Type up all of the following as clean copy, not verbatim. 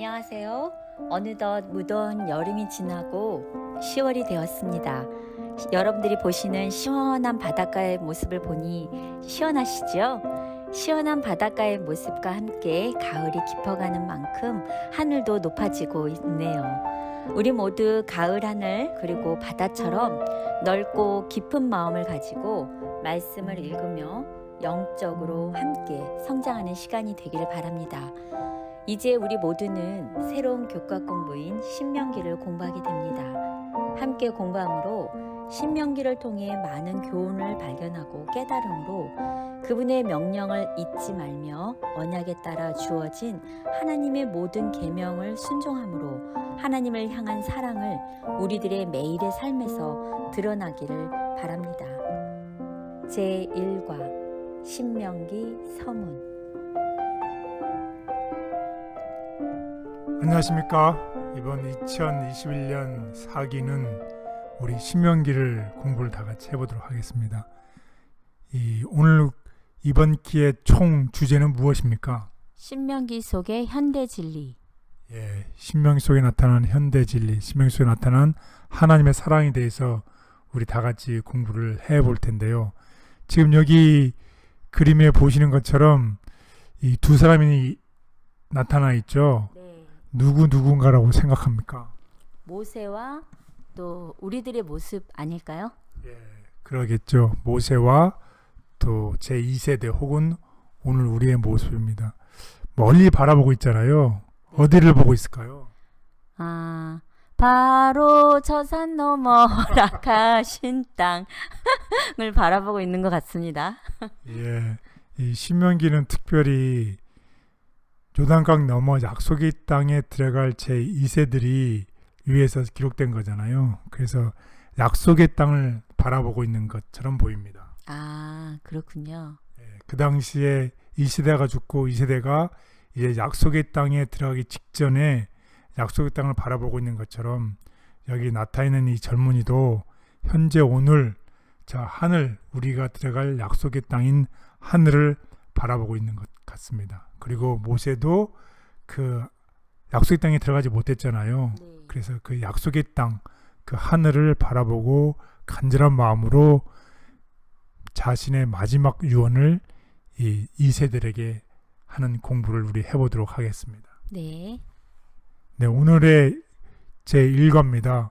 안녕하세요. 어느덧 무더운 여름이 지나고 10월이 되었습니다. 여러분들이 보시는 시원한 바닷가의 모습을 보니 시원하시죠? 시원한 바닷가의 모습과 함께 가을이 깊어가는 만큼 하늘도 높아지고 있네요. 우리 모두 가을 하늘 그리고 바다처럼 넓고 깊은 마음을 가지고 말씀을 읽으며 영적으로 함께 성장하는 시간이 되기를 바랍니다. 이제 우리 모두는 새로운 교과 공부인 신명기를 공부하게 됩니다. 함께 공부함으로 신명기를 통해 많은 교훈을 발견하고 깨달음으로 그분의 명령을 잊지 말며 언약에 따라 주어진 하나님의 모든 계명을 순종함으로 하나님을 향한 사랑을 우리들의 매일의 삶에서 드러나기를 바랍니다. 제1과 신명기 서문. 안녕하십니까. 이번 2021년 사기는 우리 신명기를 공부를 다 같이 해보도록 하겠습니다. 오늘 이번 기의 총 주제는 무엇입니까? 신명기 속의 현대 진리. 신명기 속에 나타난 현대 진리, 신명기 속에 나타난 하나님의 사랑에 대해서 우리 다 같이 공부를 해볼 텐데요. 지금 여기 그림에 보시는 것처럼 이 두 사람이 나타나 있죠. 누군가라고 생각합니까? 모세와 또 우리들의 모습 아닐까요? 그러겠죠. 모세와 또 제2세대 혹은 오늘 우리의 모습입니다. 멀리 바라보고 있잖아요. 어디를 보고 있을까요? 바로 저 산 너머 허락하신 땅을 바라보고 있는 것 같습니다. 이 신명기는 특별히 요단강 넘어 약속의 땅에 들어갈 제2세들이 위에서 기록된 거잖아요. 그래서 약속의 땅을 바라보고 있는 것처럼 보입니다. 그렇군요. 그 당시에 이 세대가 죽고 이 세대가 이제 약속의 땅에 들어가기 직전에 약속의 땅을 바라보고 있는 것처럼 여기 나타있는 이 젊은이도 현재 오늘 저 하늘, 우리가 들어갈 약속의 땅인 하늘을 바라보고 있는 것 같습니다. 그리고 모세도 그 약속의 땅에 들어가지 못했잖아요. 그래서 그 약속의 땅, 그 하늘을 바라보고 간절한 마음으로 자신의 마지막 유언을 이 세대에게 하는 공부를 우리 해보도록 하겠습니다. 오늘의 제1과입니다.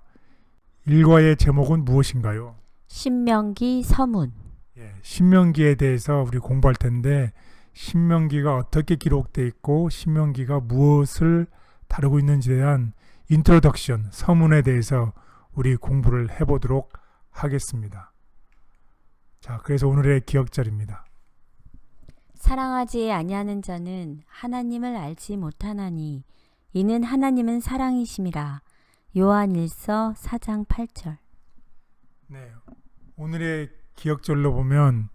1과의 제목은 무엇인가요? 신명기 서문. 신명기에 대해서 우리 공부할 텐데 신명기가 어떻게 기록되어 있고 신명기가 무엇을 다루고 있는지에 대한 인트로덕션, 서문에 대해서 우리 공부를 해보도록 하겠습니다. 자, 그래서 오늘의 기억절입니다. 사랑하지 아니하는 자는 하나님을 알지 못하나니 이는 하나님은 사랑이심이라. 요한일서 4장 8절. 오늘의 기억절로 보면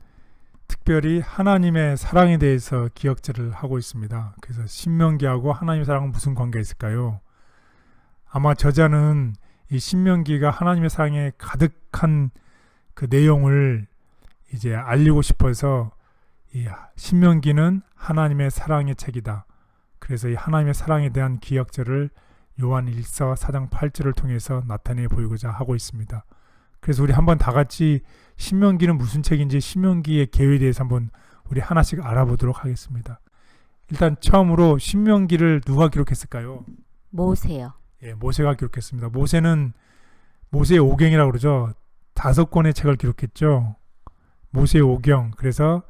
특별히 하나님의 사랑에 대해서 기억절을 하고 있습니다. 그래서 신명기하고 하나님의 사랑은 무슨 관계가 있을까요? 아마 저자는 이 신명기가 하나님의 사랑에 가득한 그 내용을 이제 알리고 싶어서 이 신명기는 하나님의 사랑의 책이다. 그래서 이 하나님의 사랑에 대한 기억절을 요한일서 4장 8절을 통해서 나타내 보이고자 하고 있습니다. 그래서 우리 한번 다 같이 신명기는 무슨 책인지 신명기의 계획에 대해서 한번 우리 하나씩 알아보도록 하겠습니다. 일단 처음으로 신명기를 누가 기록했을까요? 모세요. 모세가 기록했습니다. 모세는 모세의 오경이라고 그러죠. 5권의 책을 기록했죠. 모세의 오경. 그래서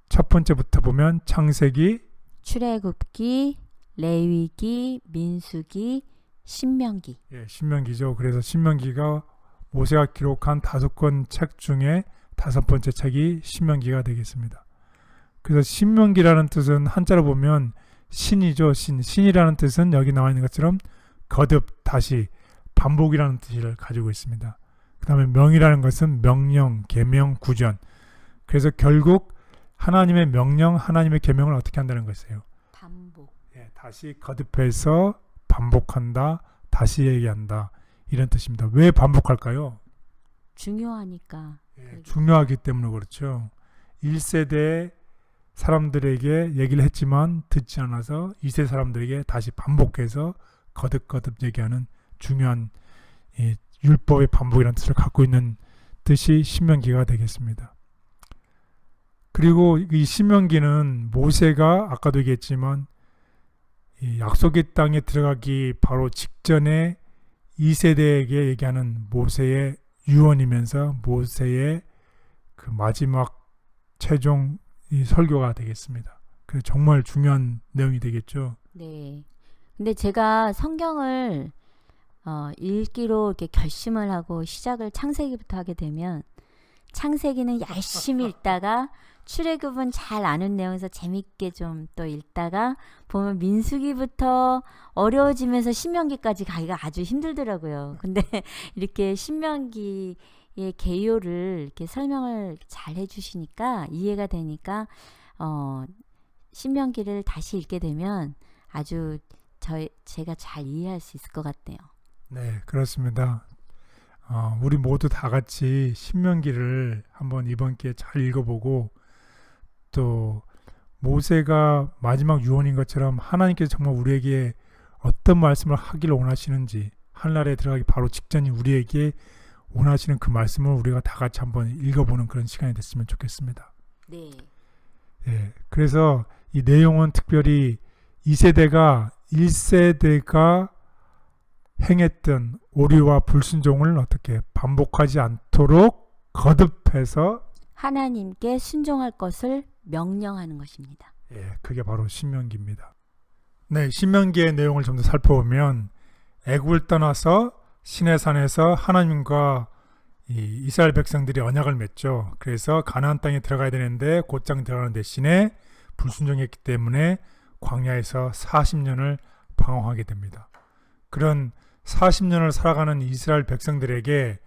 첫 번째부터 보면 창세기, 출애굽기, 레위기, 민수기, 신명기. 신명기죠. 그래서 신명기가 모세가 기록한 5권 책 중에 5번째 책이 신명기가 되겠습니다. 그래서 신명기라는 뜻은 한자로 보면 신이죠. 신이라는 뜻은 여기 나와 있는 것처럼 거듭, 다시, 반복이라는 뜻을 가지고 있습니다. 그 다음에 명이라는 것은 명령, 계명, 구전. 그래서 결국 하나님의 명령, 하나님의 계명을 어떻게 한다는 것이에요? 반복. 다시 거듭해서 반복한다, 다시 얘기한다. 이런 뜻입니다. 왜 반복할까요? 중요하니까. 중요하기 때문에 그렇죠. 1세대의 사람들에게 얘기를 했지만 듣지 않아서 2세 사람들에게 다시 반복해서 거듭거듭 얘기하는 중요한 이 율법의 반복이라는 뜻을 갖고 있는 뜻이 신명기가 되겠습니다. 그리고 이 신명기는 모세가 아까도 얘기했지만 이 약속의 땅에 들어가기 바로 직전에 2세대에게 얘기하는 모세의 유언이면서 모세의 그 마지막 최종 이 설교가 되겠습니다. 그래서 정말 중요한 내용이 되겠죠. 네. 근데 제가 성경을 읽기로 이렇게 결심을 하고 시작을 창세기부터 하게 되면 창세기는 열심히 읽다가 출애굽은 잘 아는 내용에서 재밌게 좀 또 읽다가 보면 민수기부터 어려워지면서 신명기까지 가기가 아주 힘들더라고요. 근데 이렇게 신명기의 개요를 이렇게 설명을 잘 해주시니까 이해가 되니까 신명기를 다시 읽게 되면 아주 제가 잘 이해할 수 있을 것 같네요. 네, 그렇습니다. 우리 모두 다 같이 신명기를 한번 이번 기회에 잘 읽어보고 또 모세가 마지막 유언인 것처럼 하나님께서 정말 우리에게 어떤 말씀을 하기를 원하시는지 하늘나라에 들어가기 바로 직전인 우리에게 원하시는 그 말씀을 우리가 다 같이 한번 읽어보는 그런 시간이 됐으면 좋겠습니다. 네. 예, 그래서 이 내용은 특별히 2세대가 1세대가 행했던 오류와 불순종을 어떻게 반복하지 않도록 거듭해서 하나님께 순종할 것을 명령하는 것입니다. 예, 그게 바로 신명기입니다. 네, 신명기의 내용을 좀 더 살펴보면 애굽을 떠나서 시내산에서 하나님과 이 이스라엘 백성들이 언약을 맺죠. 그래서 가나안 땅에 들어가야 되는데 곧장 들어가는 대신에 불순종했기 때문에 광야에서 40년을 방황하게 됩니다. 그런 40년을 살아가는 이스라엘 백성들에게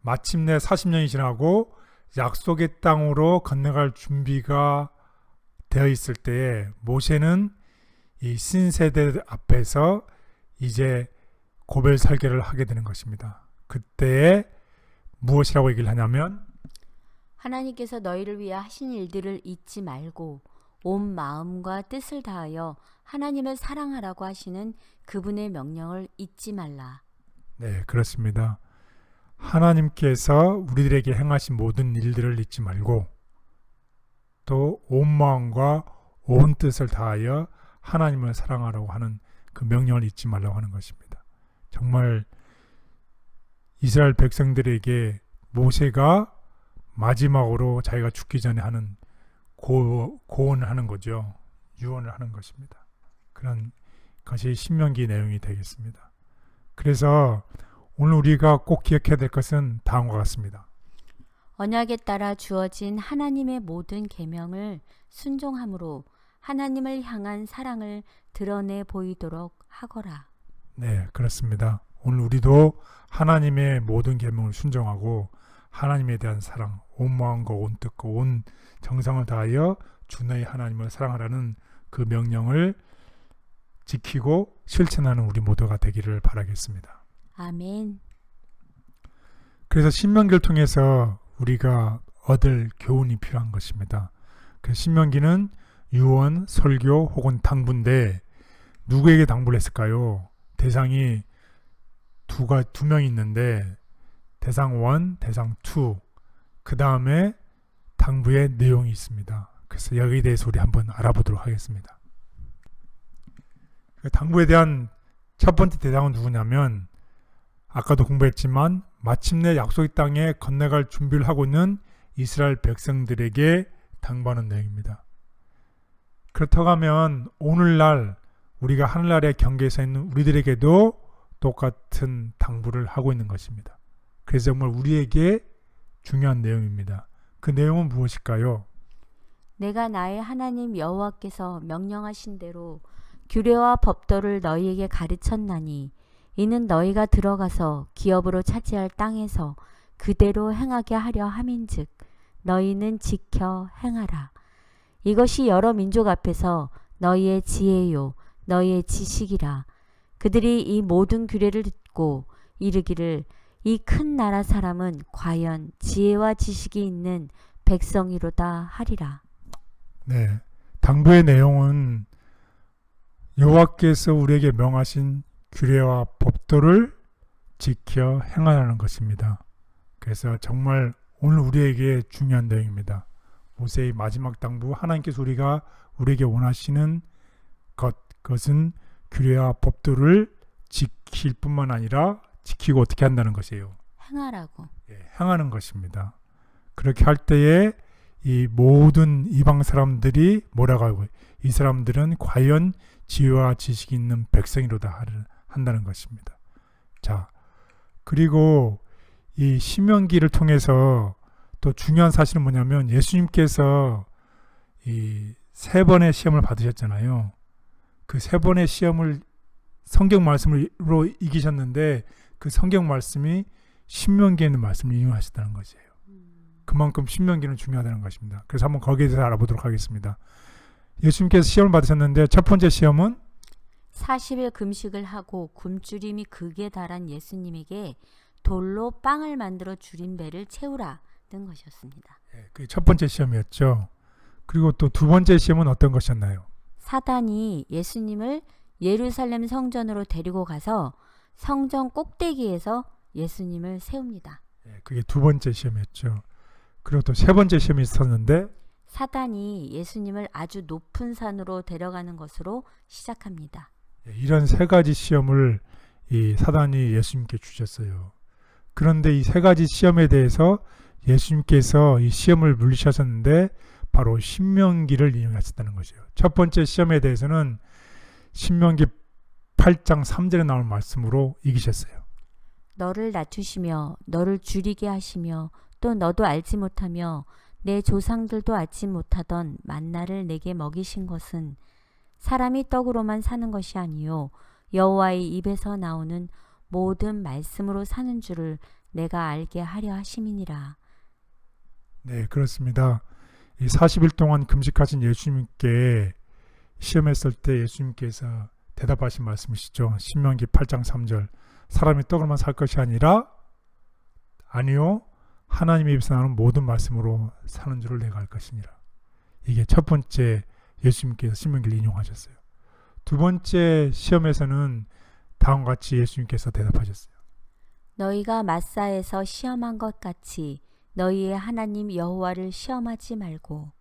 마침내 40년이 지나고 약속의 땅으로 건너갈 준비가 되어 있을 때에 모세는 이 신세대 앞에서 이제 고별 설계를 하게 되는 것입니다. 그때에 무엇이라고 얘기를 하냐면 하나님께서 너희를 위해 하신 일들을 잊지 말고 온 마음과 뜻을 다하여 하나님을 사랑하라고 하시는 그분의 명령을 잊지 말라. 네, 그렇습니다. 하나님께서 우리들에게 행하신 모든 일들을 잊지 말고 또 온 마음과 온 뜻을 다하여 하나님을 사랑하라고 하는 그 명령을 잊지 말라고 하는 것입니다. 정말 이스라엘 백성들에게 모세가 마지막으로 자기가 죽기 전에 하는 고언을 하는 거죠. 유언을 하는 것입니다. 그런 것이 신명기 내용이 되겠습니다. 그래서 오늘 우리가 꼭 기억해야 될 것은 다음과 같습니다. 언약에 따라 주어진 하나님의 모든 계명을 순종함으로 하나님을 향한 사랑을 드러내 보이도록 하거라. 네, 그렇습니다. 오늘 우리도 하나님의 모든 계명을 순종하고 하나님에 대한 사랑, 온 마음과 온 뜻과 온 정성을 다하여 주 너희 하나님을 사랑하라는 그 명령을 지키고 실천하는 우리 모두가 되기를 바라겠습니다. 아멘. 그래서 신명기를 통해서 우리가 얻을 교훈이 필요한 것입니다. 그 신명기는 유언, 설교 혹은 당부인데 누구에게 당부를 했을까요? 대상이 두 명이 있는데 대상 1, 대상 2, 그 다음에 당부의 내용이 있습니다. 그래서 여기에 대해서 우리 한번 알아보도록 하겠습니다. 당부에 대한 첫 번째 대상은 누구냐면 아까도 공부했지만 마침내 약속의 땅에 건너갈 준비를 하고 있는 이스라엘 백성들에게 당부하는 내용입니다. 그렇다고 하면 오늘날 우리가 하늘나라의 경계에 서 있는 우리들에게도 똑같은 당부를 하고 있는 것입니다. 그래서 정말 우리에게 중요한 내용입니다. 그 내용은 무엇일까요? 내가 나의 하나님 여호와께서 명령하신 대로 규례와 법도를 너희에게 가르쳤나니 이는 너희가 들어가서 기업으로 차지할 땅에서 그대로 행하게 하려 함인즉 너희는 지켜 행하라. 이것이 여러 민족 앞에서 너희의 지혜요 너희의 지식이라. 그들이 이 모든 규례를 듣고 이르기를 이 큰 나라 사람은 과연 지혜와 지식이 있는 백성이로다 하리라. 네, 당부의 내용은 여호와께서 우리에게 명하신 규례와 법도를 지켜 행하라는 것입니다. 그래서 정말 오늘 우리에게 중요한 내용입니다. 모세의 마지막 당부, 하나님께서 우리에게 원하시는 그것은 규례와 법도를 지킬 뿐만 아니라 지키고 어떻게 한다는 것이에요. 행하라고. 행하는 것입니다. 그렇게 할 때에 이 모든 이방 사람들이 뭐라고 하고, 이 사람들은 과연 지혜와 지식이 있는 백성이로다 한다는 것입니다. 자, 그리고 이 신명기를 통해서 또 중요한 사실은 뭐냐면, 예수님께서 이 3번의 시험을 받으셨잖아요. 그 3번의 시험을 성경 말씀으로 이기셨는데, 그 성경 말씀이 신명기에 있는 말씀을 인용하셨다는 것이에요. 그만큼 신명기는 중요하다는 것입니다. 그래서 한번 거기에 대해서 알아보도록 하겠습니다. 예수님께서 시험을 받으셨는데, 첫 번째 시험은 40일 금식을 하고 굶주림이 극에 달한 예수님에게 돌로 빵을 만들어 줄인 배를 채우라는 것이었습니다. 그게 첫 번째 시험이었죠. 그리고 또 두 번째 시험은 어떤 것이었나요? 사단이 예수님을 예루살렘 성전으로 데리고 가서 성전 꼭대기에서 예수님을 세웁니다. 그게 두 번째 시험이었죠. 그리고 또 세 번째 시험이 있었는데, 사단이 예수님을 아주 높은 산으로 데려가는 것으로 시작합니다. 이런 3가지 시험을 이 사단이 예수님께 주셨어요. 그런데 이 3가지 시험에 대해서 예수님께서 이 시험을 물리셨는데 바로 신명기를 인용하셨다는 것이에요. 첫 번째 시험에 대해서는 신명기 8장 3절에 나올 말씀으로 이기셨어요. 너를 낮추시며 너를 줄이게 하시며 또 너도 알지 못하며 내 조상들도 알지 못하던 만나를 내게 먹이신 것은 사람이 떡으로만 사는 것이 아니요 여호와의 입에서 나오는 모든 말씀으로 사는 줄을 내가 알게 하려 하심이니라. 네, 그렇습니다. 이 40일 동안 금식하신 예수님께 시험했을 때 예수님께서 대답하신 말씀이시죠. 신명기 8장 3절. 사람이 떡으로만 살 것이 아니라 아니요 하나님의 입에서 나오는 모든 말씀으로 사는 줄을 내가 알 것이니라. 이게 첫 번째 예수님께서 신명기를 인용하셨어요. 두 번째 시험에서는 다음과 같이 예수님께서 대답하셨어요. 너희가 마사에서 시험한 것 같이 너희의 하나님 여호와를 시험하지 말고.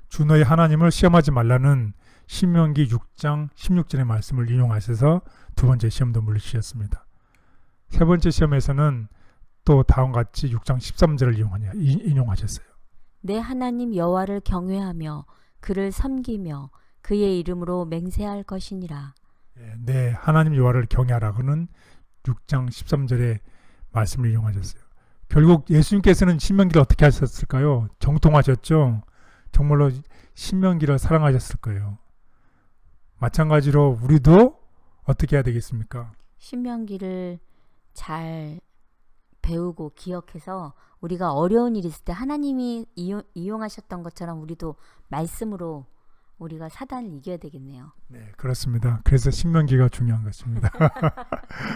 주 너희 하나님을 시험하지 말라는 신명기 6장 16절의 말씀을 인용하셔서 두 번째 시험도 물리치셨습니다. 세 번째 시험에서는 또 다음과 같이 6장 13절을 인용하셨어요. 내 하나님 여호와를 경외하며 그를 섬기며 그의 이름으로 맹세할 것이니라. 네, 하나님 여호와를 경외하라고는 6장 13절의 말씀을 인용하셨어요. 결국 예수님께서는 신명기를 어떻게 하셨을까요? 정통하셨죠. 정말로 신명기를 사랑하셨을 거예요. 마찬가지로 우리도 어떻게 해야 되겠습니까? 신명기를 잘 배우고 기억해서 우리가 어려운 일이 있을 때 하나님이 이용하셨던 것처럼 우리도 말씀으로 우리가 사단을 이겨야 되겠네요. 네, 그렇습니다. 그래서 신명기가 중요한 것입니다.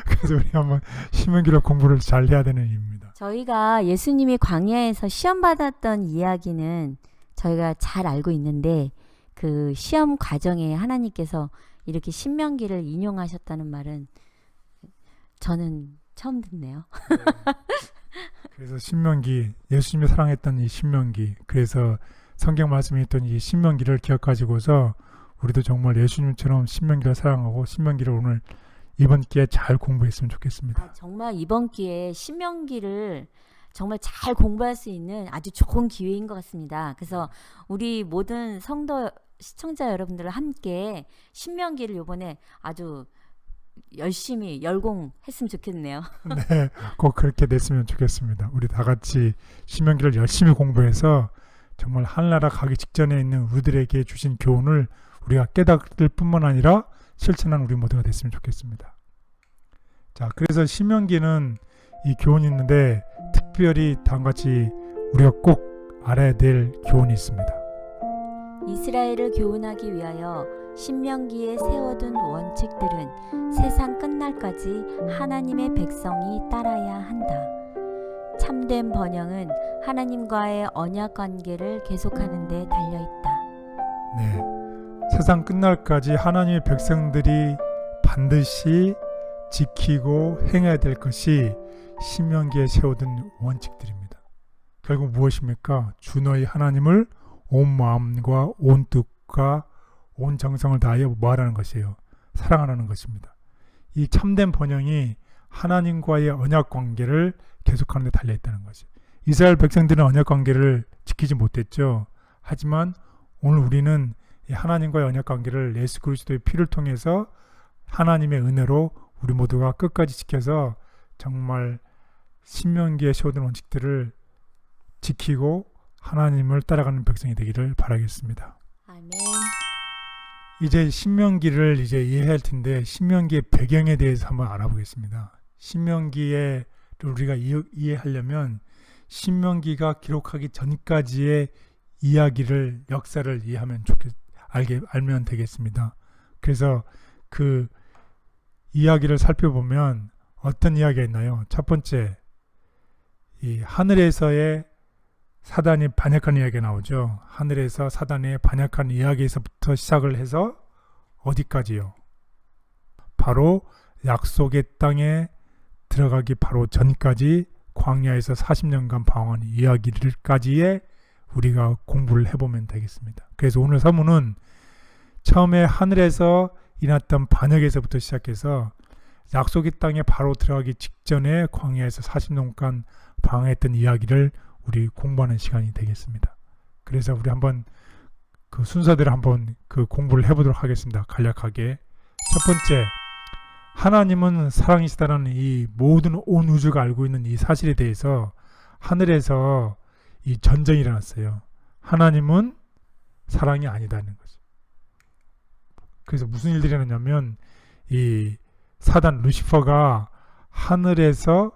그래서 우리 한번 신명기로 공부를 잘 해야 되는 이유입니다. 저희가 예수님이 광야에서 시험 받았던 이야기는 저희가 잘 알고 있는데 그 시험 과정에 하나님께서 이렇게 신명기를 인용하셨다는 말은 저는 처음 듣네요. 그래서 신명기, 예수님이 사랑했던 이 신명기, 그래서 성경 말씀이 있던 이 신명기를 기억하시고서 우리도 정말 예수님처럼 신명기를 사랑하고 신명기를 오늘 이번 기회에 잘 공부했으면 좋겠습니다. 정말 이번 기회에 신명기를 정말 잘 공부할 수 있는 아주 좋은 기회인 것 같습니다. 그래서 우리 모든 성도 시청자 여러분들과 함께 신명기를 이번에 아주 열심히 열공했으면 좋겠네요. 네, 꼭 그렇게 됐으면 좋겠습니다. 우리 다 같이 신명기를 열심히 공부해서 정말 하늘나라 가기 직전에 있는 우리들에게 주신 교훈을 우리가 깨달을 뿐만 아니라 실천하는 우리 모두가 됐으면 좋겠습니다. 자, 그래서 신명기는 이 교훈이 있는데 특별히 다음같이 우리가 꼭 알아야 될 교훈이 있습니다. 이스라엘을 교훈하기 위하여 신명기에 세워둔 원칙들은 세상 끝날까지 하나님의 백성이 따라야 한다. 참된 번영은 하나님과의 언약 관계를 계속하는 데 달려 있다. 네, 세상 끝날까지 하나님의 백성들이 반드시 지키고 행해야 될 것이 신명기에 세워둔 원칙들입니다. 결국 무엇입니까? 주 너희 하나님을 온 마음과 온 뜻과 온 정성을 다하여 뭐하라는 것이에요? 사랑하라는 것입니다. 이 참된 번영이 하나님과의 언약 관계를 계속하는 데 달려있다는 것이에요. 이스라엘 백성들은 언약 관계를 지키지 못했죠. 하지만 오늘 우리는 이 하나님과의 언약 관계를 예수 그리스도의 피를 통해서 하나님의 은혜로 우리 모두가 끝까지 지켜서 정말 신명기에 세워둔 원칙들을 지키고 하나님을 따라가는 백성이 되기를 바라겠습니다. 아멘. 이제 신명기를 이해해야 할 텐데 신명기의 배경에 대해서 한번 알아보겠습니다. 신명기를 우리가 이해하려면 신명기가 기록하기 전까지의 이야기를 역사를 이해하면 알면 되겠습니다. 그래서 그 이야기를 살펴보면 어떤 이야기가 있나요? 첫 번째, 이 하늘에서의 사단이 반역한 이야기가 나오죠. 하늘에서 사단의 반역한 이야기에서부터 시작을 해서 어디까지요? 바로 약속의 땅에 들어가기 바로 전까지 광야에서 40년간 방황한 이야기를까지의 우리가 공부를 해보면 되겠습니다. 그래서 오늘 서문은 처음에 하늘에서 일어났던 반역에서부터 시작해서 약속의 땅에 바로 들어가기 직전에 광야에서 40년간 방황했던 이야기를 우리 공부하는 시간이 되겠습니다. 그래서 우리 한번 그 순서대로 한번 그 공부를 해보도록 하겠습니다. 간략하게. 첫 번째, 하나님은 사랑이시다라는 이 모든 온 우주가 알고 있는 이 사실에 대해서 하늘에서 이 전쟁이 일어났어요. 하나님은 사랑이 아니다는 거죠. 그래서 무슨 일들이 일어났냐면 이 사단 루시퍼가 하늘에서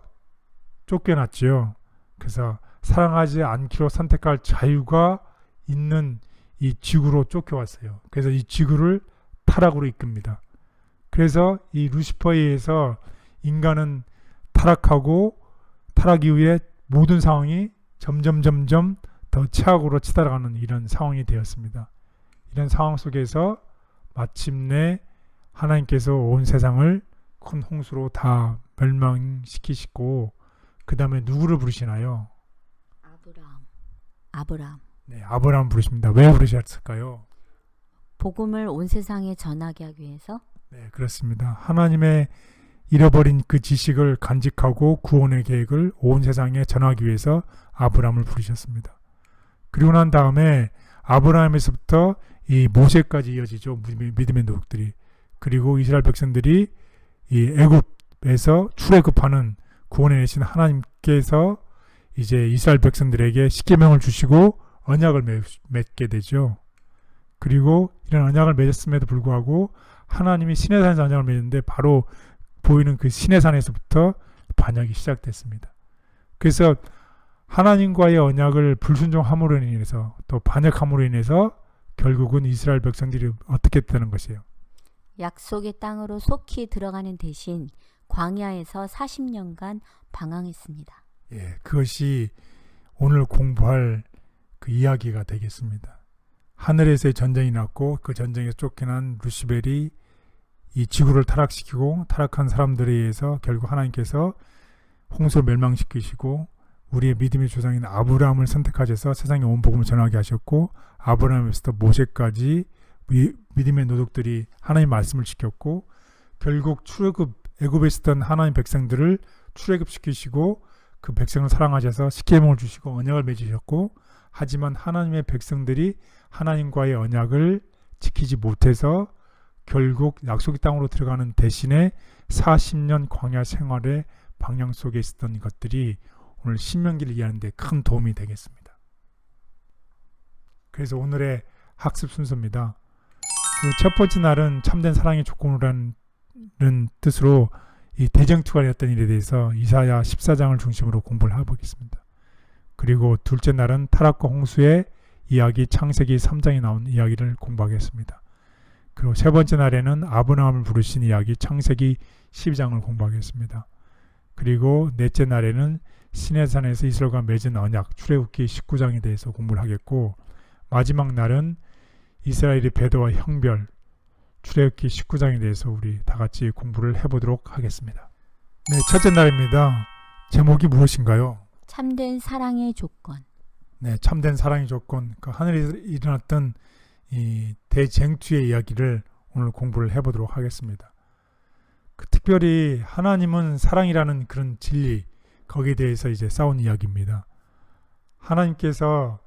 쫓겨났죠. 그래서 사랑하지 않기로 선택할 자유가 있는 이 지구로 쫓겨왔어요. 그래서 이 지구를 타락으로 이끕니다. 그래서 이 루시퍼에 의해서 인간은 타락하고 타락 이후에 모든 상황이 점점 더 최악으로 치달아가는 이런 상황이 되었습니다. 이런 상황 속에서 마침내 하나님께서 온 세상을 큰 홍수로 다 멸망시키시고 그 다음에 누구를 부르시나요? 아브람. 네, 아브라함 부르십니다. 왜 부르셨을까요? 복음을 온 세상에 전하게 하기 위해서? 네, 그렇습니다. 하나님의 잃어버린 그 지식을 간직하고 구원의 계획을 온 세상에 전하기 위해서 아브라함을 부르셨습니다. 그리고 난 다음에 아브라함에서부터 이 모세까지 이어지죠. 믿음의 노력들이. 그리고 이스라엘 백성들이 이 애굽에서 출애굽하는 구원해 내신 하나님께서 이제 이스라엘 백성들에게 십계명을 주시고 언약을 맺게 되죠. 그리고 이런 언약을 맺었음에도 불구하고 하나님이 시내산에서 언약을 맺는데 바로 보이는 그 시내산에서부터 반역이 시작됐습니다. 그래서 하나님과의 언약을 불순종함으로 인해서 또 반역함으로 인해서 결국은 이스라엘 백성들이 어떻게 됐다는 것이에요. 약속의 땅으로 속히 들어가는 대신 광야에서 40년간 방황했습니다. 예, 그것이 오늘 공부할 그 이야기가 되겠습니다. 하늘에서의 전쟁이 났고 그 전쟁에서 쫓겨난 루시벨이 이 지구를 타락시키고 타락한 사람들에 의해서 결국 하나님께서 홍수로 멸망시키시고 우리의 믿음의 조상인 아브라함을 선택하셔서 세상에 온 복음을 전하게 하셨고 아브라함에서부터 모세까지 믿음의 노독들이 하나님의 말씀을 지켰고 결국 애굽에 있었던 하나님 백성들을 출애굽시키시고 그 백성을 사랑하셔서 십계명을 주시고 언약을 맺으셨고 하지만 하나님의 백성들이 하나님과의 언약을 지키지 못해서 결국 약속의 땅으로 들어가는 대신에 40년 광야 생활의 방향 속에 있었던 것들이 오늘 신명기를 이해하는 데 큰 도움이 되겠습니다. 그래서 오늘의 학습 순서입니다. 그 첫 번째 날은 참된 사랑의 조건이라는 뜻으로 이 대쟁투가 되었던 일에 대해서 이사야 14장을 중심으로 공부를 해보겠습니다. 그리고 둘째 날은 타락과 홍수의 이야기 창세기 3장에 나온 이야기를 공부하겠습니다. 그리고 세 번째 날에는 아브라함을 부르신 이야기 창세기 12장을 공부하겠습니다. 그리고 넷째 날에는 시내산에서 이스라엘과 맺은 언약 출애굽기 19장에 대해서 공부를 하겠고 마지막 날은 이스라엘의 배도와 형별, 출애굽기 19장에 대해서 우리 다 같이 공부를 해보도록 하겠습니다. 네, 첫째 날입니다. 제목이 무엇인가요? 참된 사랑의 조건. 네, 참된 사랑의 조건. 그 하늘에 일어났던 이 대쟁투의 이야기를 오늘 공부를 해보도록 하겠습니다. 특별히 하나님은 사랑이라는 그런 진리, 거기에 대해서 이제 싸운 이야기입니다. 하나님께서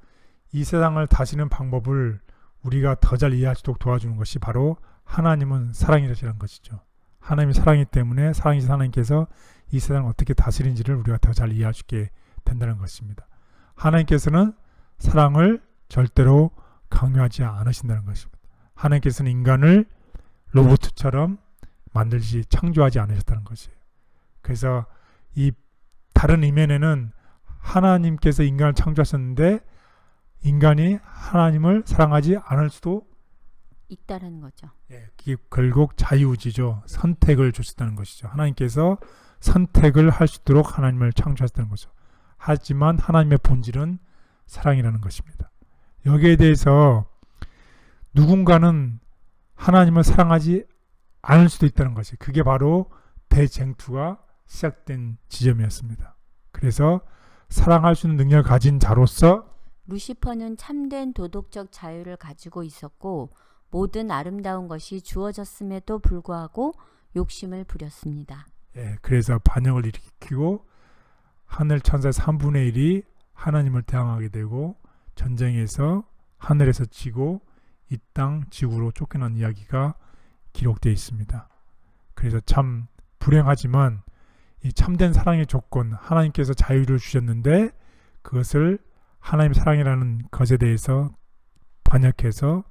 이 세상을 다스리는 방법을 우리가 더 잘 이해할 수 있도록 도와주는 것이 바로 하나님은 사랑이라는 것이죠. 하나님이 사랑이기 때문에 사랑이신 하나님께서 이 세상을 어떻게 다스리는지를 우리가 더 잘 이해할 수 있게 된다는 것입니다. 하나님께서는 사랑을 절대로 강요하지 않으신다는 것입니다. 하나님께서는 인간을 로봇처럼 만들지 창조하지 않으셨다는 것이에요. 그래서 이 다른 이면에는 하나님께서 인간을 창조하셨는데 인간이 하나님을 사랑하지 않을 수도 있다라는 거죠. 그게 결국 자유의지죠. 선택을 주셨다는 것이죠. 하나님께서 선택을 할 수 있도록 하나님을 창조하셨다는 거죠. 하지만 하나님의 본질은 사랑이라는 것입니다. 여기에 대해서 누군가는 하나님을 사랑하지 않을 수도 있다는 것이, 그게 바로 대쟁투가 시작된 지점이었습니다. 그래서 사랑할 수 있는 능력을 가진 자로서 루시퍼는 참된 도덕적 자유를 가지고 있었고 모든 아름다운 것이 주어졌음에도 불구하고 욕심을 부렸습니다. 그래서 반역을 일으키고 하늘 천사 3분의 1이 하나님을 대항하게 되고 전쟁에서 하늘에서 지고 이 땅 지구로 쫓겨난 이야기가 기록되어 있습니다. 그래서 참 불행하지만 이 참된 사랑의 조건, 하나님께서 자유를 주셨는데 그것을 하나님의 사랑이라는 것에 대해서 반역해서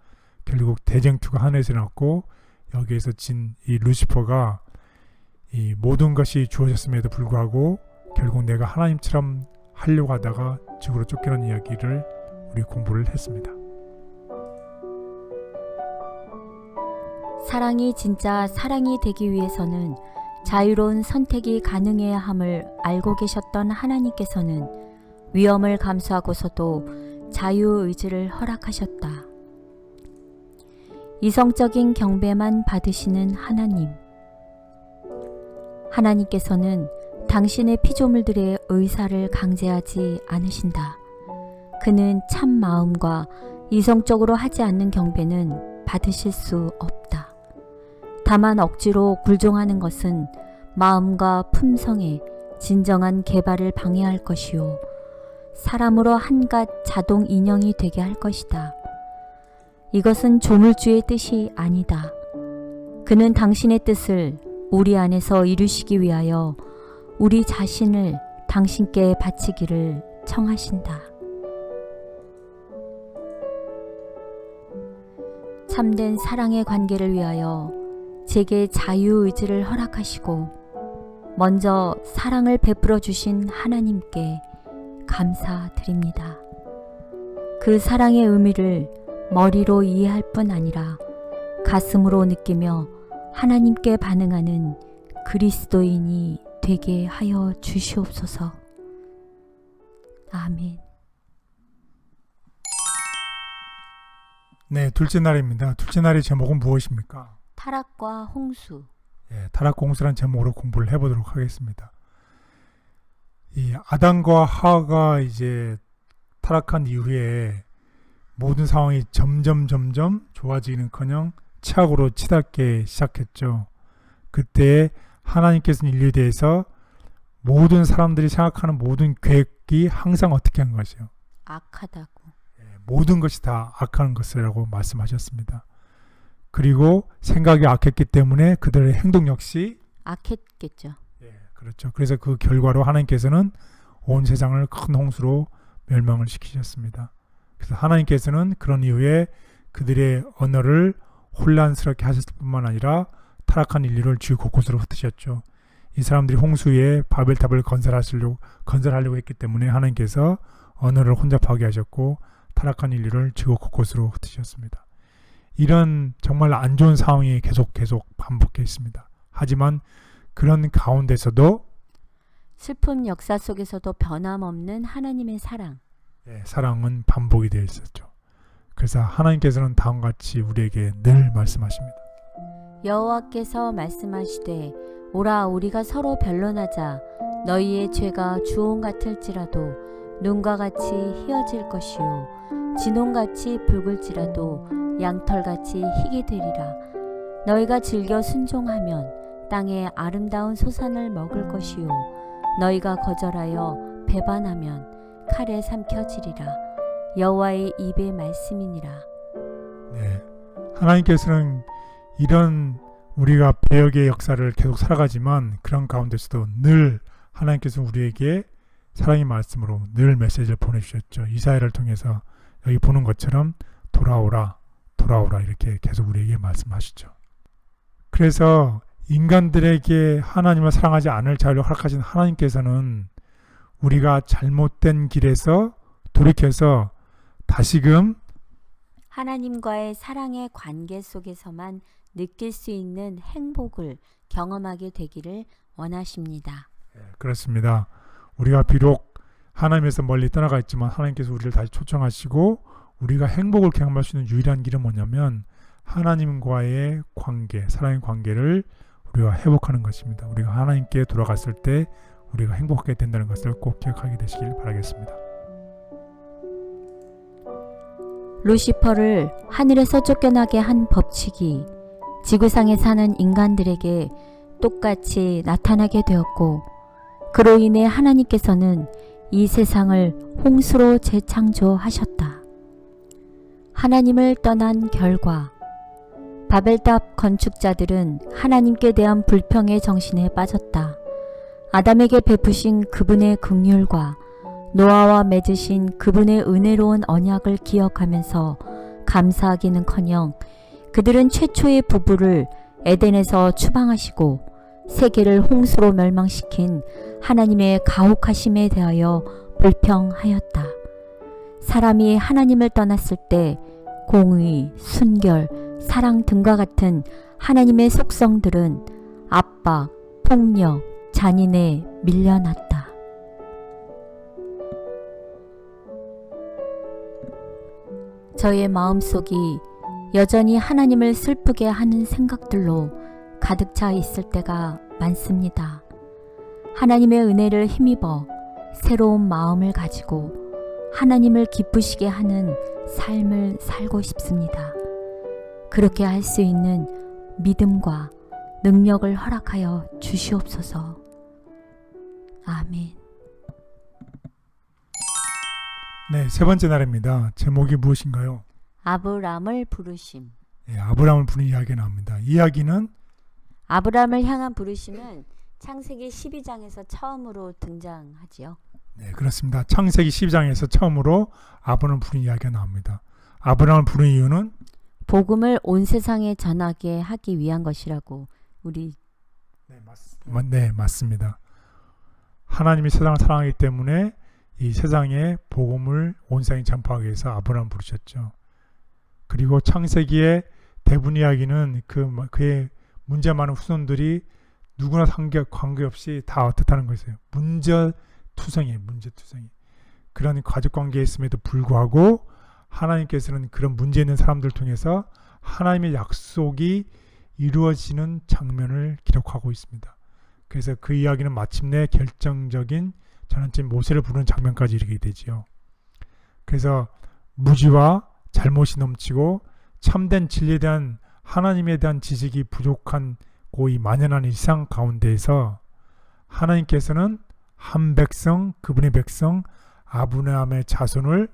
결국 대쟁투가 하늘에서 일어났고 여기에서 진 이 루시퍼가 이 모든 것이 주어졌음에도 불구하고 결국 내가 하나님처럼 하려고 하다가 지구로 쫓겨난 이야기를 우리 공부를 했습니다. 사랑이 진짜 사랑이 되기 위해서는 자유로운 선택이 가능해야 함을 알고 계셨던 하나님께서는 위험을 감수하고서도 자유의지를 허락하셨다. 이성적인 경배만 받으시는 하나님. 하나님께서는 당신의 피조물들의 의사를 강제하지 않으신다. 그는 참 마음과 이성적으로 하지 않는 경배는 받으실 수 없다. 다만 억지로 굴종하는 것은 마음과 품성의 진정한 개발을 방해할 것이요 사람으로 한갓 자동 인형이 되게 할 것이다. 이것은 조물주의 뜻이 아니다. 그는 당신의 뜻을 우리 안에서 이루시기 위하여 우리 자신을 당신께 바치기를 청하신다. 참된 사랑의 관계를 위하여 제게 자유의지를 허락하시고 먼저 사랑을 베풀어 주신 하나님께 감사드립니다. 그 사랑의 의미를 머리로 이해할 뿐 아니라 가슴으로 느끼며 하나님께 반응하는 그리스도인이 되게 하여 주시옵소서. 아멘. 네, 둘째 날입니다. 둘째 날의 제목은 무엇입니까? 타락과 홍수. 타락과 홍수라는 제목으로 공부를 해보도록 하겠습니다. 이 아담과 하와가 이제 타락한 이후에 모든 상황이 점점 좋아지기는커녕 최악으로 치닫게 시작했죠. 그때 하나님께서는 인류에 대해서 모든 사람들이 생각하는 모든 계획이 항상 어떻게 한 것이요? 악하다고. 모든 것이 다 악한 것이라고 말씀하셨습니다. 그리고 생각이 악했기 때문에 그들의 행동 역시 악했겠죠. 그렇죠. 그래서 그 결과로 하나님께서는 온 세상을 큰 홍수로 멸망을 시키셨습니다. 그래서 하나님께서는 그런 이후에 그들의 언어를 혼란스럽게 하셨을 뿐만 아니라 타락한 인류를 지구 곳곳으로 흩으셨죠. 이 사람들이 홍수에 바벨탑을 건설하려고 했기 때문에 하나님께서 언어를 혼잡하게 하셨고 타락한 인류를 지구 곳곳으로 흩으셨습니다. 이런 정말 안 좋은 상황이 계속 반복해 있습니다. 하지만 그런 가운데서도 슬픈 역사 속에서도 변함없는 하나님의 사랑. 사랑은 반복이 되어 있었죠. 그래서 하나님께서는 다음과 같이 우리에게 늘 말씀하십니다. 여호와께서 말씀하시되 오라 우리가 서로 변론하자. 너희의 죄가 주홍 같을지라도 눈과 같이 희어질 것이요 진홍같이 붉을지라도 양털같이 희게 되리라. 너희가 즐겨 순종하면 땅의 아름다운 소산을 먹을 것이요 너희가 거절하여 배반하면 칼에 삼켜지리라. 여호와의 입의 말씀이니라. 네, 하나님께서는 이런 우리가 배역의 역사를 계속 살아가지만 그런 가운데서도 늘 하나님께서 우리에게 사랑의 말씀으로 늘 메시지를 보내주셨죠. 이사야를 통해서 여기 보는 것처럼 돌아오라 돌아오라 이렇게 계속 우리에게 말씀하시죠. 그래서 인간들에게 하나님을 사랑하지 않을 자유를 허락하신 하나님께서는 우리가 잘못된 길에서 돌이켜서 다시금 하나님과의 사랑의 관계 속에서만 느낄 수 있는 행복을 경험하게 되기를 원하십니다. 그렇습니다. 우리가 비록 하나님에서 멀리 떠나가 있지만 하나님께서 우리를 다시 초청하시고 우리가 행복을 경험할 수 있는 유일한 길은 뭐냐면 하나님과의 관계, 사랑의 관계를 우리가 회복하는 것입니다. 우리가 하나님께 돌아갔을 때 우리가 행복하게 된다는 것을 꼭 기억하게 되시길 바라겠습니다. 루시퍼를 하늘에서 쫓겨나게 한 법칙이 지구상에 사는 인간들에게 똑같이 나타나게 되었고 그로 인해 하나님께서는 이 세상을 홍수로 재창조하셨다. 하나님을 떠난 결과 바벨탑 건축자들은 하나님께 대한 불평의 정신에 빠졌다. 아담에게 베푸신 그분의 긍휼과 노아와 맺으신 그분의 은혜로운 언약을 기억하면서 감사하기는커녕 그들은 최초의 부부를 에덴에서 추방하시고 세계를 홍수로 멸망시킨 하나님의 가혹하심에 대하여 불평하였다. 사람이 하나님을 떠났을 때 공의, 순결, 사랑 등과 같은 하나님의 속성들은 압박, 폭력, 잔인에 밀려났다. 저의 마음속이 여전히 하나님을 슬프게 하는 생각들로 가득 차 있을 때가 많습니다. 하나님의 은혜를 힘입어 새로운 마음을 가지고 하나님을 기쁘시게 하는 삶을 살고 싶습니다. 그렇게 할 수 있는 믿음과 능력을 허락하여 주시옵소서. 아멘. 네, 세 번째 날입니다. 제목이 무엇인가요? 아브람을 부르심. 네, 아브람을 부르는 이야기가 나옵니다. 이야기는 아브람을 향한 부르심은 창세기 12장에서 처음으로 등장하지요. 네, 그렇습니다. 창세기 12장에서 처음으로 아브람을 부르는 이야기가 나옵니다. 아브람을 부르는 이유는 복음을 온 세상에 전하게 하기 위한 것이라고 우리 네, 맞습니다. 하나님이 세상을 사랑하기 때문에 이 세상에 복음을 온 세상에 전파하기 위해서 아브람을 부르셨죠. 그리고 창세기의 대부분 이야기는 그의 문제 많은 후손들이 누구나 관계없이 다 어떻다는 것이에요. 문제투성이에요. 그런 가족관계에 있음에도 불구하고 하나님께서는 그런 문제 있는 사람들 통해서 하나님의 약속이 이루어지는 장면을 기록하고 있습니다. 그래서 그 이야기는 마침내 결정적인 전환점 모세를 부르는 장면까지 이르게 되지요. 그래서 무지와 잘못이 넘치고 참된 진리에 대한 하나님에 대한 지식이 부족한 고이 만연한 이 세상 가운데에서 하나님께서는 한 백성, 그분의 백성 아브라함의 자손을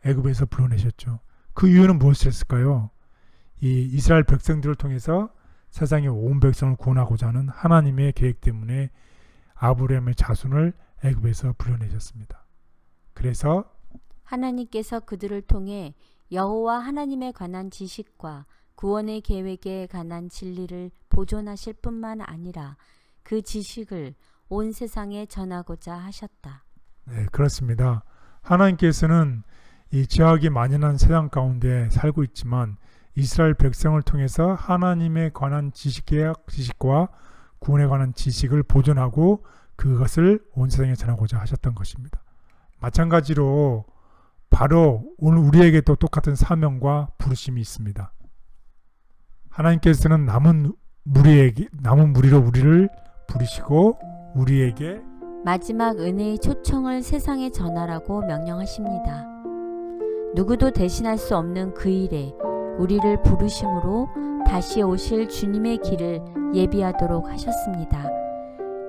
애굽에서 불러내셨죠. 그 이유는 무엇이었을까요? 이 이스라엘 백성들을 통해서 세상의 온 백성을 구원하고자 하는 하나님의 계획 때문에 아브라함의 자손을 애굽에서 불러내셨습니다. 그래서 하나님께서 그들을 통해 여호와 하나님에 관한 지식과 구원의 계획에 관한 진리를 보존하실 뿐만 아니라 그 지식을 온 세상에 전하고자 하셨다. 네, 그렇습니다. 하나님께서는 이 죄악이 만연한 세상 가운데 살고 있지만 이스라엘 백성을 통해서 하나님에 관한 지식과 구원에 관한 지식을 보존하고 그것을 온 세상에 전하고자 하셨던 것입니다. 마찬가지로 바로 오늘 우리에게도 똑같은 사명과 부르심이 있습니다. 하나님께서는 남은 무리로 우리를 부르시고 우리에게 마지막 은혜의 초청을 세상에 전하라고 명령하십니다. 누구도 대신할 수 없는 그 일에 우리를 부르심으로 다시 오실 주님의 길을 예비하도록 하셨습니다.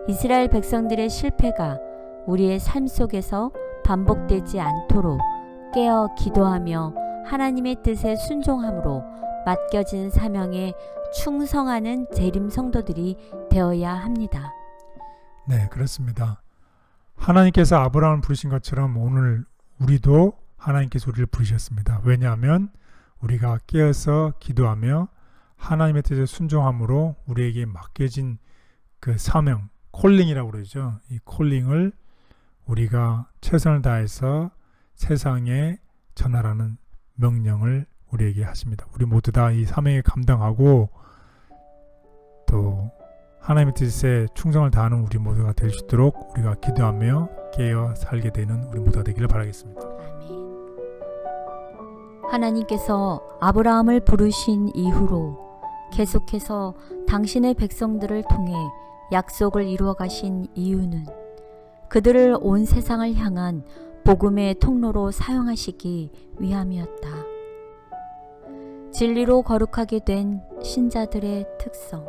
이스라엘 백성들의 실패가 우리의 삶 속에서 반복되지 않도록 깨어 기도하며 하나님의 뜻에 순종함으로 맡겨진 사명에 충성하는 재림 성도들이 되어야 합니다. 네, 그렇습니다. 하나님께서 아브라함을 부르신 것처럼 오늘 우리도 하나님께서 우리를 부르셨습니다. 왜냐하면 우리가 깨어서 기도하며 하나님의 뜻에 순종함으로 우리에게 맡겨진 그 사명, 콜링이라고 그러죠. 이 콜링을 우리가 최선을 다해서 세상에 전하라는 명령을 우리에게 하십니다. 우리 모두 다 이 사명에 감당하고 또 하나님의 뜻에 충성을 다하는 우리 모두가 될 수 있도록 우리가 기도하며 깨어 살게 되는 우리 모두가 되기를 바라겠습니다. 아멘. 하나님께서 아브라함을 부르신 이후로 계속해서 당신의 백성들을 통해 약속을 이루어 가신 이유는 그들을 온 세상을 향한 복음의 통로로 사용하시기 위함이었다. 진리로 거룩하게 된 신자들의 특성.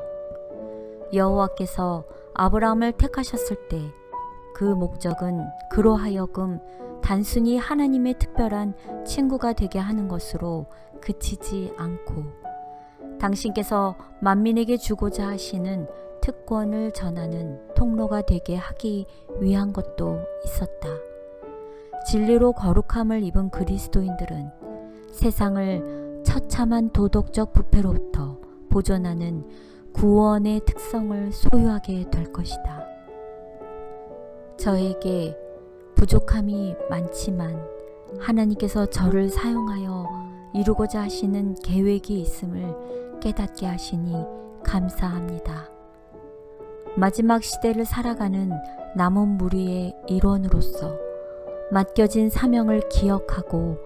여호와께서 아브라함을 택하셨을 때 그 목적은 그로 하여금 단순히 하나님의 특별한 친구가 되게 하는 것으로 그치지 않고 당신께서 만민에게 주고자 하시는 특권을 전하는 통로가 되게 하기 위한 것도 있었다. 진리로 거룩함을 입은 그리스도인들은 세상을 처참한 도덕적 부패로부터 보존하는 구원의 특성을 소유하게 될 것이다. 저에게 부족함이 많지만 하나님께서 저를 사용하여 이루고자 하시는 계획이 있음을 깨닫게 하시니 감사합니다. 마지막 시대를 살아가는 남은 무리의 일원으로서 맡겨진 사명을 기억하고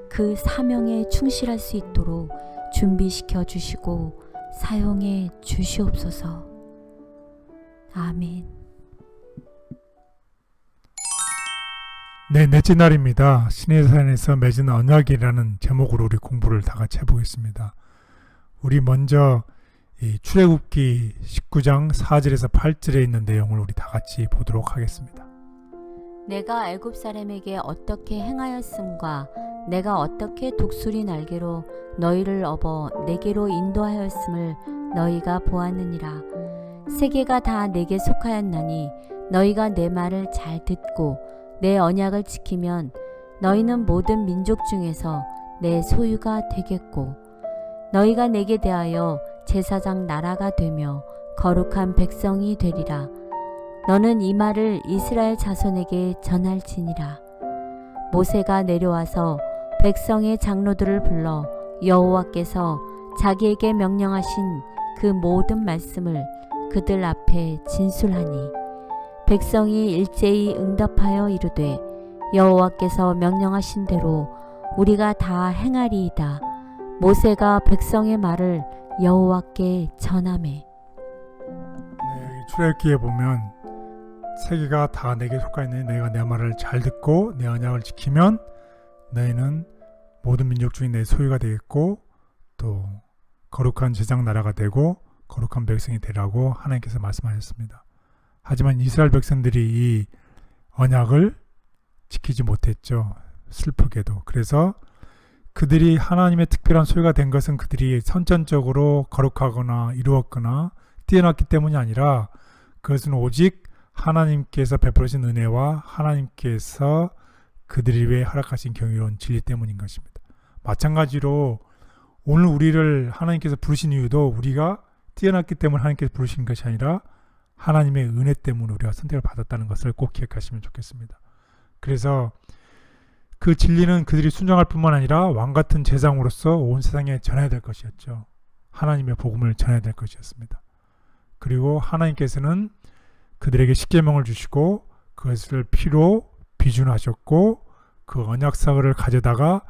그 사명에 충실할 수 있도록 준비시켜 주시고 사용해 주시옵소서. 아멘. 네, 넷째 날입니다. 신의 산에서 맺은 언약이라는 제목으로 우리 공부를 다 같이 해보겠습니다. 우리 먼저 이 출애굽기 19장 4절에서 8절에 있는 내용을 우리 다 같이 보도록 하겠습니다. 내가 애굽 사람에게 어떻게 행하였음과 내가 어떻게 독수리 날개로 너희를 업어 내게로 인도하였음을 너희가 보았느니라. 세계가 다 내게 속하였나니 너희가 내 말을 잘 듣고 내 언약을 지키면 너희는 모든 민족 중에서 내 소유가 되겠고 너희가 내게 대하여 제사장 나라가 되며 거룩한 백성이 되리라. 너는 이 말을 이스라엘 자손에게 전할지니라. 모세가 내려와서 백성의 장로들을 불러 여호와께서 자기에게 명령하신 그 모든 말씀을 그들 앞에 진술하니 백성이 일제히 응답하여 이르되 여호와께서 명령하신 대로 우리가 다 행하리이다. 모세가 백성의 말을 여호와께 전하매. 네, 여기 출애굽기에 보면 세계가 다 내게 속하였으니 너희가 내 말을 잘 듣고 내 언약을 지키면 너희는 모든 민족 중에 내 소유가 되겠고 또 거룩한 제사장 나라가 되고 거룩한 백성이 되라고 하나님께서 말씀하셨습니다. 하지만 이스라엘 백성들이 이 언약을 지키지 못했죠. 슬프게도. 그래서 그들이 하나님의 특별한 소유가 된 것은 그들이 선천적으로 거룩하거나 이루었거나 뛰어났기 때문이 아니라 그것은 오직 하나님께서 베풀으신 은혜와 하나님께서 그들이 위해 허락하신 경이로운 진리 때문인 것입니다. 마찬가지로 오늘 우리를 하나님께서 부르신 이유도 우리가 뛰어났기 때문에 하나님께서 부르신 것이 아니라 하나님의 은혜 때문에 우리가 선택을 받았다는 것을 꼭 기억하시면 좋겠습니다. 그래서 그 진리는 그들이 순종할 뿐만 아니라 왕같은 제사장으로서 온 세상에 전해야 될 것이었죠. 하나님의 복음을 전해야 될 것이었습니다. 그리고 하나님께서는 그들에게 십계명을 주시고 그것을 피로 비준하셨고 그 언약서를 가져다가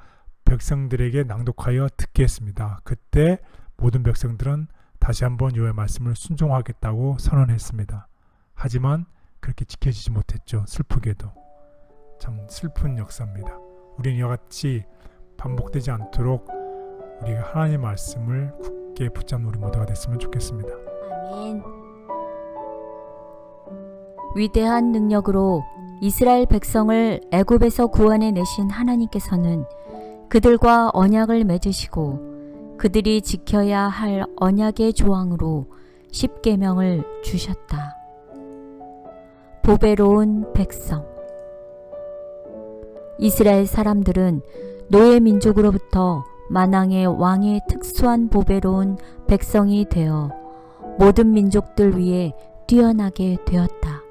백성들에게 낭독하여 듣게 했습니다. 그때 모든 백성들은 다시 한번 여호와의 말씀을 순종하겠다고 선언했습니다. 하지만 그렇게 지켜지지 못했죠. 슬프게도. 참 슬픈 역사입니다. 우리는 이와 같이 반복되지 않도록 우리가 하나님의 말씀을 굳게 붙잡는 우리 모두가 됐으면 좋겠습니다. 아멘. 위대한 능력으로 이스라엘 백성을 애굽에서 구원해 내신 하나님께서는 그들과 언약을 맺으시고 그들이 지켜야 할 언약의 조항으로 십계명을 주셨다. 보배로운 백성. 이스라엘 사람들은 노예 민족으로부터 만왕의 왕의 특수한 보배로운 백성이 되어 모든 민족들 위에 뛰어나게 되었다.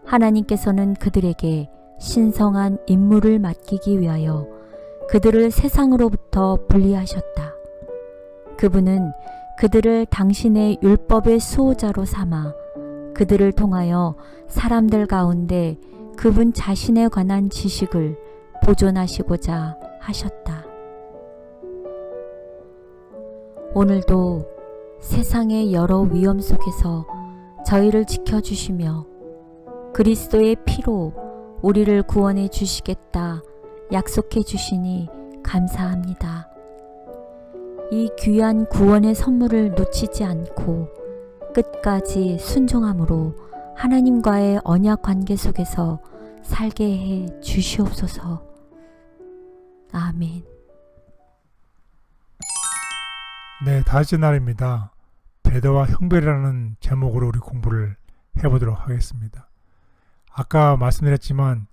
하나님께서는 그들에게 신성한 임무를 맡기기 위하여 그들을 세상으로부터 분리하셨다. 그분은 그들을 당신의 율법의 수호자로 삼아 그들을 통하여 사람들 가운데 그분 자신에 관한 지식을 보존하시고자 하셨다. 오늘도 세상의 여러 위험 속에서 저희를 지켜주시며 그리스도의 피로 우리를 구원해 주시겠다 약속해 주시니 감사합니다. 이 귀한 구원의 선물을 놓치지 않고 끝까지 순종함으로 하나님과의 언약 관계 속에서 살게 해 주시옵소서. 아멘. 네, 다시 날입니다. 배도와 형별이라는 제목으로 우리 공부를 해보도록 하겠습니다. 아까 말씀드렸지만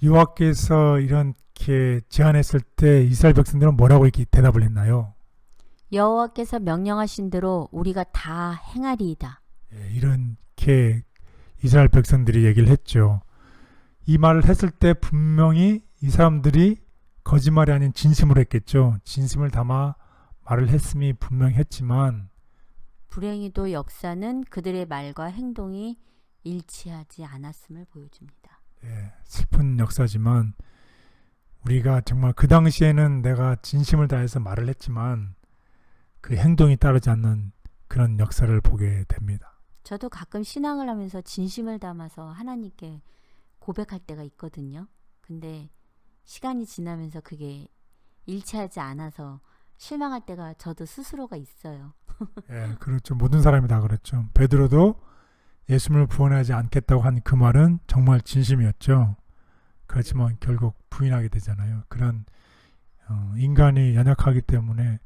여호와께서 이렇게 제안했을 때 이스라엘 백성들은 뭐라고 이렇게 대답을 했나요? 여호와께서 명령하신 대로 우리가 다 행하리이다. 이렇게 이스라엘 백성들이 얘기를 했죠. 이 말을 했을 때 분명히 이 사람들이 거짓말이 아닌 진심으로 했겠죠. 진심을 담아 말을 했음이 분명했지만 불행히도 역사는 그들의 말과 행동이 일치하지 않았음을 보여줍니다. 슬픈 역사지만 우리가 정말 그 당시에는 내가 진심을 다해서 말을 했지만 그 행동이 따르지 않는 그런 역사를 보게 됩니다. 저도 가끔 신앙을 하면서 진심을 담아서 하나님께 고백할 때가 있거든요. 근데 시간이 지나면서 그게 일치하지 않아서 실망할 때가 저도 스스로가 있어요. 그렇죠. 모든 사람이 다 그렇죠. 베드로도 예수님을 부인하지 않겠다고 한 그 말은 정말 진심이었죠. 그렇지만 결국 부인하게 되잖아요. 그런 인간이 연약하기 때문에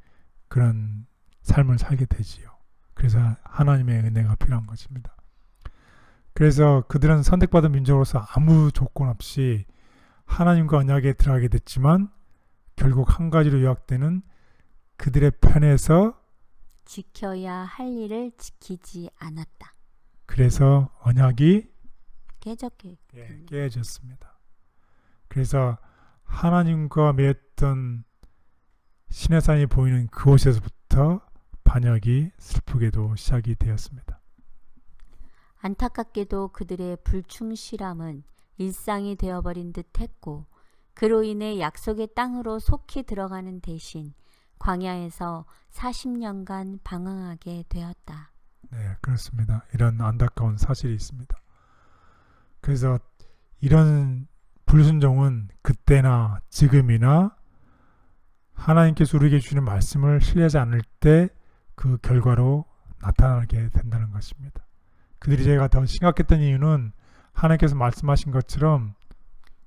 그런 삶을 살게 되지요. 그래서 하나님의 은혜가 필요한 것입니다. 그래서 그들은 선택받은 민족으로서 아무 조건 없이 하나님과 언약에 들어가게 됐지만 결국 한 가지로 요약되는 그들의 편에서 지켜야 할 일을 지키지 않았다. 그래서 언약이 깨졌습니다. 그래서 하나님과 맺었던 시내산이 보이는 그곳에서부터 반역이 슬프게도 시작이 되었습니다. 안타깝게도 그들의 불충실함은 일상이 되어버린 듯 했고 그로 인해 약속의 땅으로 속히 들어가는 대신 광야에서 40년간 방황하게 되었다. 네, 그렇습니다. 이런 안타까운 사실이 있습니다. 그래서 이런 불순종은 그때나 지금이나 하나님께서 우리에게 주시는 말씀을 신뢰하지 않을 때 그 결과로 나타나게 된다는 것입니다. 그들이 제가 더 심각했던 이유는 하나님께서 말씀하신 것처럼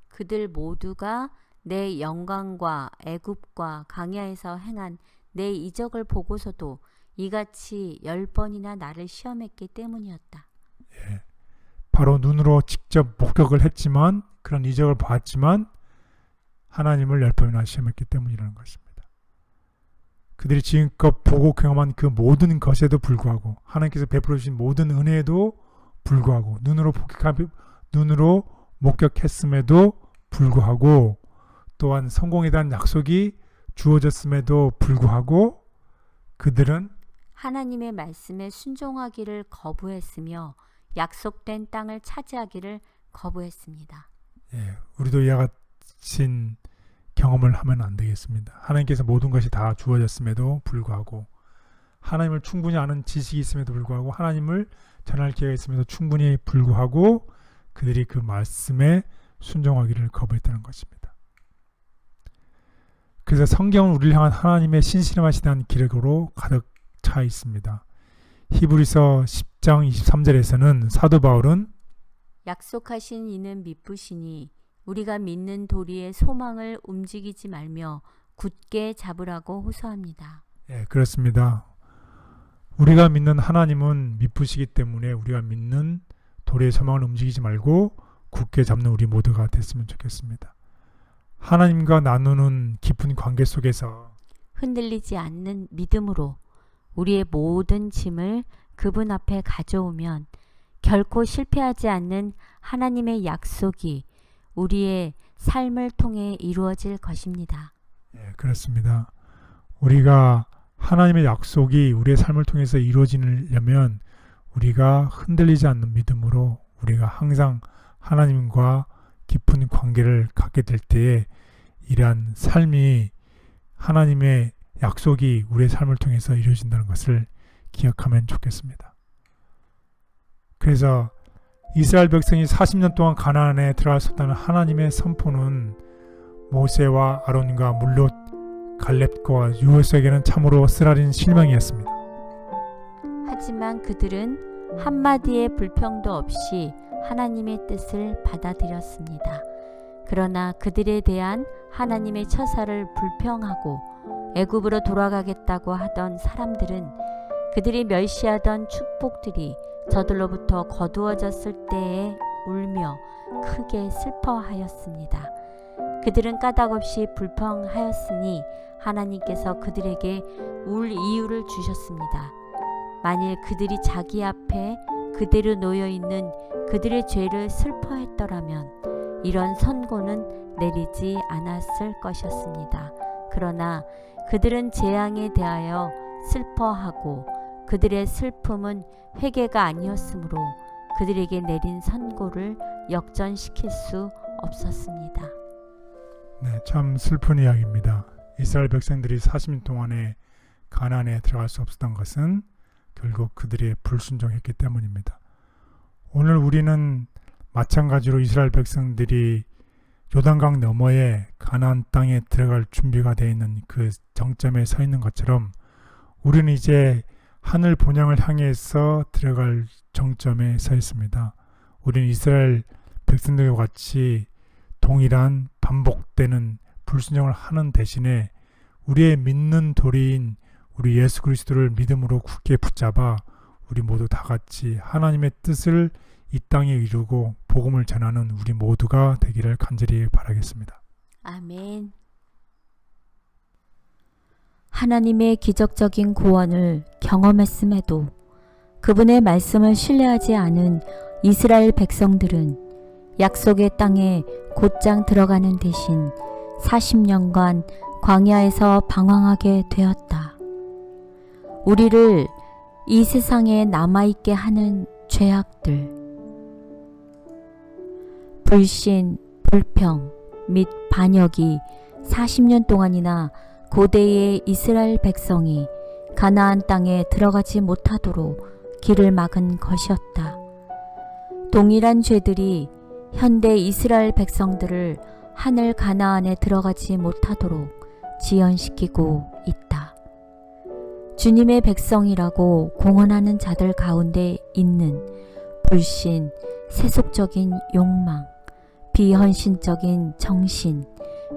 그들 모두가 내 영광과 애굽과 광야에서 행한 내 이적을 보고서도 이같이 10번이나 나를 시험했기 때문이었다. 바로 눈으로 직접 목격을 했지만 그런 이적을 봤지만 하나님을 10번이나 시험했기 때문이라는 것입니다. 그들이 지금껏 보고 경험한 그 모든 것에도 불구하고 하나님께서 베풀어 주신 모든 은혜에도 불구하고 눈으로 목격했음에도 불구하고 또한 성공에 대한 약속이 주어졌음에도 불구하고 그들은 하나님의 말씀에 순종하기를 거부했으며 약속된 땅을 차지하기를 거부했습니다. 우리도 이와 미친 경험을 하면 안 되겠습니다. 하나님께서 모든 것이 다 주어졌음에도 불구하고, 하나님을 충분히 아는 지식이 있음에도 불구하고, 하나님을 전할 기회가 있음에도 충분히 불구하고 그들이 그 말씀에 순종하기를 거부했다는 것입니다. 그래서 성경은 우리를 향한 하나님의 신실하시에 대한 기록으로 가득 차 있습니다. 히브리서 10장 23절에서는 사도 바울은 약속하신 이는 미쁘시니 우리가 믿는 도리의 소망을 움직이지 말며 굳게 잡으라고 호소합니다. 예, 그렇습니다. 우리가 믿는 하나님은 미쁘시기 때문에 우리가 믿는 도리의 소망을 움직이지 말고 굳게 잡는 우리 모두가 됐으면 좋겠습니다. 하나님과 나누는 깊은 관계 속에서 흔들리지 않는 믿음으로 우리의 모든 짐을 그분 앞에 가져오면 결코 실패하지 않는 하나님의 약속이 우리의 삶을 통해 이루어질 것입니다. 예, 그렇습니다. 우리가 하나님의 약속이 우리의 삶을 통해서 이루어지려면 우리가 흔들리지 않는 믿음으로 우리가 항상 하나님과 깊은 관계를 갖게 될 때에 이러한 삶이 하나님의 약속이 우리의 삶을 통해서 이루어진다는 것을 기억하면 좋겠습니다. 그래서 이스라엘 백성이 40년 동안 가나안에 들어갔었다는 하나님의 선포는 모세와 아론과 물롯, 갈렙과 유호수에게는 참으로 쓰라린 실망이었습니다. 하지만 그들은 한마디의 불평도 없이 하나님의 뜻을 받아들였습니다. 그러나 그들에 대한 하나님의 처사를 불평하고 애굽으로 돌아가겠다고 하던 사람들은 그들이 멸시하던 축복들이 저들로부터 거두어졌을 때에 울며 크게 슬퍼하였습니다. 그들은 까닭없이 불평하였으니 하나님께서 그들에게 울 이유를 주셨습니다. 만일 그들이 자기 앞에 그대로 놓여있는 그들의 죄를 슬퍼했더라면 이런 선고는 내리지 않았을 것이었습니다. 그러나 그들은 재앙에 대하여 슬퍼하고 그들의 슬픔은 회개가 아니었으므로 그들에게 내린 선고를 역전시킬 수 없었습니다. 네, 참 슬픈 이야기입니다. 이스라엘 백성들이 40년 동안에 가나안에 들어갈 수 없었던 것은 결국 그들이 불순종했기 때문입니다. 오늘 우리는 마찬가지로 이스라엘 백성들이 요단강 너머에 가나안 땅에 들어갈 준비가 되어 있는 그 정점에 서 있는 것처럼 우리는 이제 하늘 본향을 향해서 들어갈 정점에 서 있습니다. 우리는 이스라엘 백성들과 같이 동일한 반복되는 불순종을 하는 대신에 우리의 믿는 도리인 우리 예수 그리스도를 믿음으로 굳게 붙잡아 우리 모두 다 같이 하나님의 뜻을 이 땅에 이루고 복음을 전하는 우리 모두가 되기를 간절히 바라겠습니다. 아멘. 하나님의 기적적인 구원을 경험했음에도 그분의 말씀을 신뢰하지 않은 이스라엘 백성들은 약속의 땅에 곧장 들어가는 대신 40년간 광야에서 방황하게 되었다. 우리를 이 세상에 남아있게 하는 죄악들, 불신, 불평 및 반역이 40년 동안이나 고대의 이스라엘 백성이 가나안 땅에 들어가지 못하도록 길을 막은 것이었다. 동일한 죄들이 현대 이스라엘 백성들을 하늘 가나안에 들어가지 못하도록 지연시키고 있다. 주님의 백성이라고 공언하는 자들 가운데 있는 불신, 세속적인 욕망, 비헌신적인 정신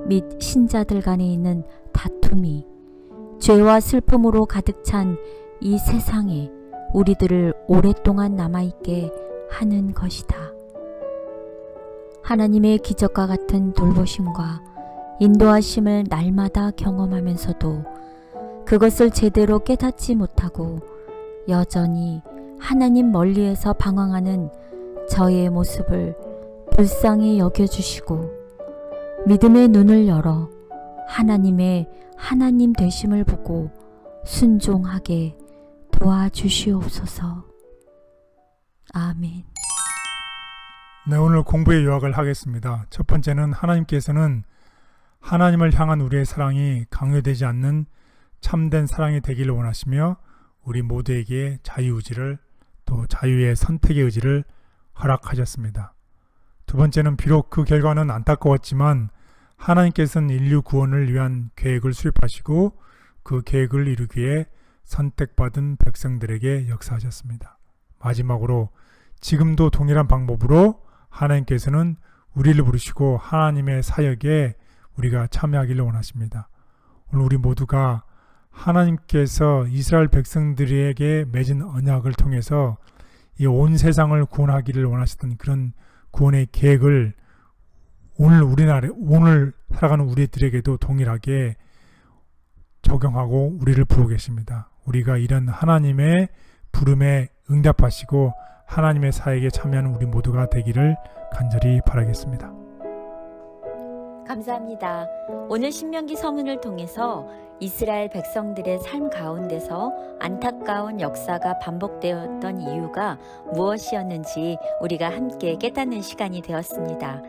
및 신자들 간에 있는 다툼이 죄와 슬픔으로 가득 찬 이 세상에 우리들을 오랫동안 남아있게 하는 것이다. 하나님의 기적과 같은 돌보심과 인도하심을 날마다 경험하면서도 그것을 제대로 깨닫지 못하고 여전히 하나님 멀리에서 방황하는 저의 모습을 불쌍히 여겨주시고 믿음의 눈을 열어 하나님의 하나님 되심을 보고 순종하게 도와주시옵소서. 아멘. 네, 오늘 공부의 요약을 하겠습니다. 첫 번째는 하나님께서는 하나님을 향한 우리의 사랑이 강요되지 않는 참된 사랑이 되기를 원하시며 우리 모두에게 자유의지를 또 자유의 선택의 의지를 허락하셨습니다. 두 번째는 비록 그 결과는 안타까웠지만 하나님께서는 인류 구원을 위한 계획을 수립하시고 그 계획을 이루기 위해 선택받은 백성들에게 역사하셨습니다. 마지막으로 지금도 동일한 방법으로 하나님께서는 우리를 부르시고 하나님의 사역에 우리가 참여하기를 원하십니다. 오늘 우리 모두가 하나님께서 이스라엘 백성들에게 맺은 언약을 통해서 이 온 세상을 구원하기를 원하셨던 그런 구원의 계획을 오늘 살아가는 우리들에게도 동일하게 적용하고 우리를 부르고 계십니다. 우리가 이런 하나님의 부름에 응답하시고 하나님의 사역에 참여하는 우리 모두가 되기를 간절히 바라겠습니다. 감사합니다. 오늘 신명기 서문을 통해서 이스라엘 백성들의 삶 가운데서 안타까운 역사가 반복되었던 이유가 무엇이었는지 우리가 함께 깨닫는 시간이 되었습니다.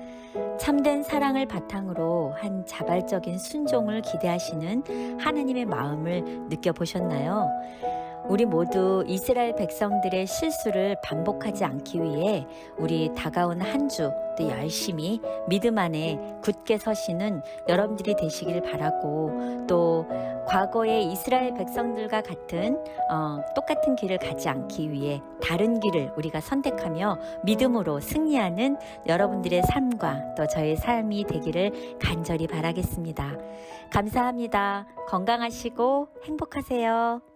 참된 사랑을 바탕으로 한 자발적인 순종을 기대하시는 하나님의 마음을 느껴보셨나요? 우리 모두 이스라엘 백성들의 실수를 반복하지 않기 위해 우리 다가온 한 주 또 열심히 믿음 안에 굳게 서시는 여러분들이 되시길 바라고, 또 과거의 이스라엘 백성들과 같은 똑같은 길을 가지 않기 위해 다른 길을 우리가 선택하며 믿음으로 승리하는 여러분들의 삶과 또 저의 삶이 되기를 간절히 바라겠습니다. 감사합니다. 건강하시고 행복하세요.